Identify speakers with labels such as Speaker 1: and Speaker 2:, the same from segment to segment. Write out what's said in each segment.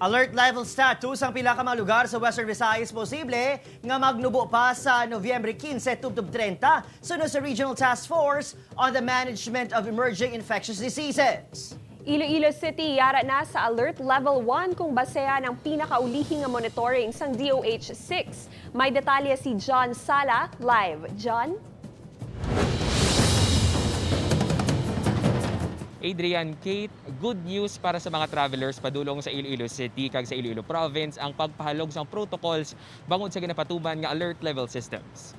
Speaker 1: Alert level status ang pila ka mga lugar sa Western Visayas posible nga magnubo pa sa Nobyembre 15 tubtob 30 sunod sa Regional Task Force on the Management of Emerging Infectious Diseases.
Speaker 2: Iloilo City yara na sa Alert Level 1 kung basehan ang pinakaulihing nga monitoring sang DOH-6. May detalye si John Sala live. John?
Speaker 3: Adrian, Kate, good news para sa mga travelers padulong sa Iloilo City kag sa Iloilo Province ang pagpahalog sang protocols bangod sa ginapatuman nga alert level systems.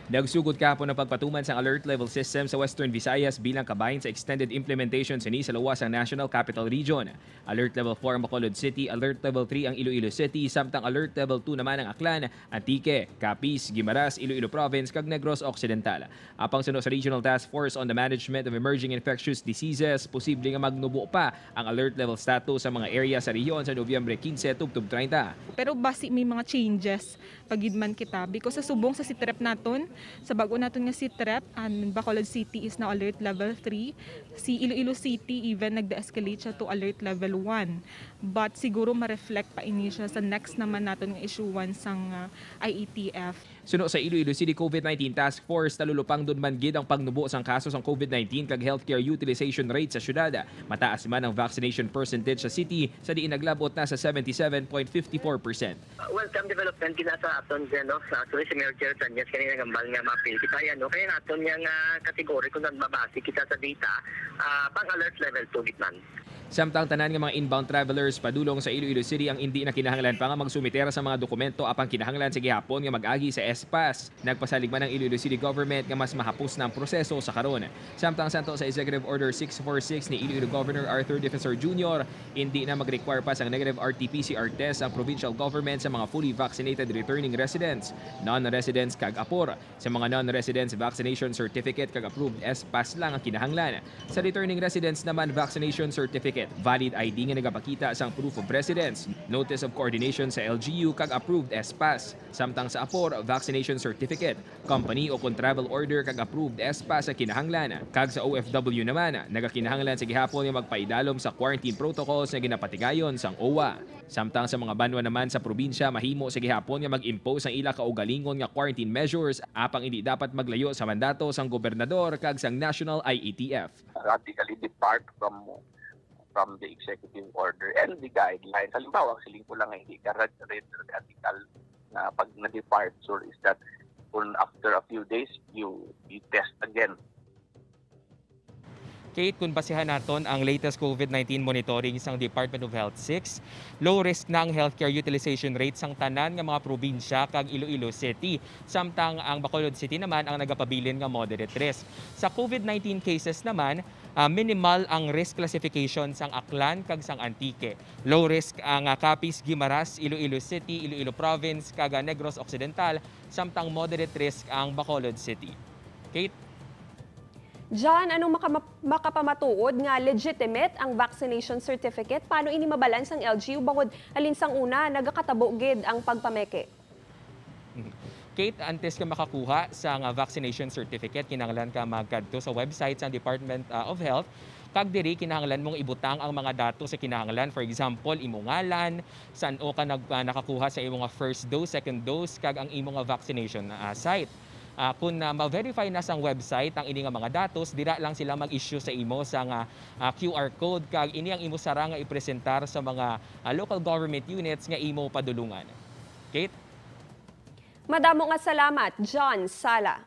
Speaker 3: Nagsugod kahapon ng pagpatuman sa alert level system sa Western Visayas bilang kabahin sa extended implementation sa lawas ang National Capital Region. Alert level 4 ang Bacolod City, alert level 3 ang Iloilo City, samtang alert level 2 naman ang Aklan, Antique, Capiz, Guimaras, Iloilo Province, kag Negros Occidental. Apang sunod sa Regional Task Force on the Management of Emerging Infectious Diseases, posible nga magnubo pa ang alert level status sa mga area sa rehiyon sa Nobyembre 15 tubtob 30.
Speaker 4: Pero basi may mga changes pagidman kita because sa subong sa sitrep naton, sa bago naton nga sitrep, and Bacolod City is now alert level 3. Si Iloilo City even nagde-escalate siya to alert level 1. But siguro ma-reflect pa ini siya sa next naman naton nga issuance sang IETF.
Speaker 3: Suno sa Iloilo City COVID-19 Task Force, talulupang dun man gid ang pagnubo sang kaso sang COVID-19 kag healthcare utilization rate sa syudad. Mataas man ang vaccination percentage sa city sa diin naglabot na sa 77.54%.
Speaker 5: Welcome development kina sa aton dyan, no? Sa actually si Mayor Chair Tanyas kanina ngambal nga mapil kita yan, no? Kaya naton yung kategory kung mabasi kita sa data pang alert level 2 gitman.
Speaker 3: Samtang tanan nga mga inbound travelers padulong sa Iloilo City ang hindi na kinahanglan pa nga magsumitera sa mga dokumento apang kinahanglan sa gihapon nga mag-agi sa SPAS. Nagpasalig man ang Iloilo City Government nga mas mahapos na ang proseso sa karon. Samtang santo sa Executive Order 646 ni Iloilo Governor Arthur Defensor Jr., hindi na mag-require pa sang negative RT-PCR test ang provincial government sa mga fully vaccinated returning residents, non-residents kag apor. Sa mga non-residents, vaccination certificate kag approved SPAS lang ang kinahanglan. Sa returning residents naman, vaccination certificate, valid ID nga nagapakita sang proof of residence, notice of coordination sa LGU kag approved SPAS. Samtang sa apor, vaccination certificate, company o travel order kag approved SPAS sa kinahanglan. Kag sa OFW naman, nagakinahanglan sa gihapon nga magpaidalom sa quarantine protocols na ginapatigayon sang OWA. Samtang sa mga banwa naman sa probinsya, mahimo sa gihapon nga mag-impose ang ila kaugalingon nga quarantine measures apang hindi dapat maglayo sa mandato sang gobernador kag sang National IETF.
Speaker 6: Radically depart from the executive order and the guidelines. Halimbawa, siling ko lang hindi ka radical na pag na-depart, so is that after a few days, you test again.
Speaker 3: Kate, kung basihan naton ang latest COVID-19 monitoring sang Department of Health 6, low risk na ang healthcare utilization rate sang tanan nga mga probinsya kag Iloilo City. Samtang ang Bacolod City naman ang nagapabilin nga moderate risk. Sa COVID-19 cases naman, minimal ang risk classification sang Aklan kag sang Antique. Low risk ang Capiz, Guimaras, Iloilo City, Iloilo Province kag Negros Occidental, samtang moderate risk ang Bacolod City. Kate?
Speaker 2: John, anong makapamatuod nga legitimate ang vaccination certificate? Paano ini mabalance ang LGU bangod alinsang una nagakatabo gid ang pagpameke?
Speaker 3: Kate, antes ka makakuha sa vaccination certificate, kinahanglan ka magkadto sa website sa Department of Health. Kag diri kinahanglan mong ibutang ang mga datos sa kinahanglan. For example, imong ngalan, saan o ka nakakuha sa imong first dose, second dose, kag ang imong vaccination site. Kung ma-verify na sang website ang ini nga mga datos, dira lang sila mag-issue sa imo sa QR code kag ini ang imo sara nga ipresentar sa mga local government units nga imo padulungan. Kate?
Speaker 2: Madamo nga salamat, John Sala.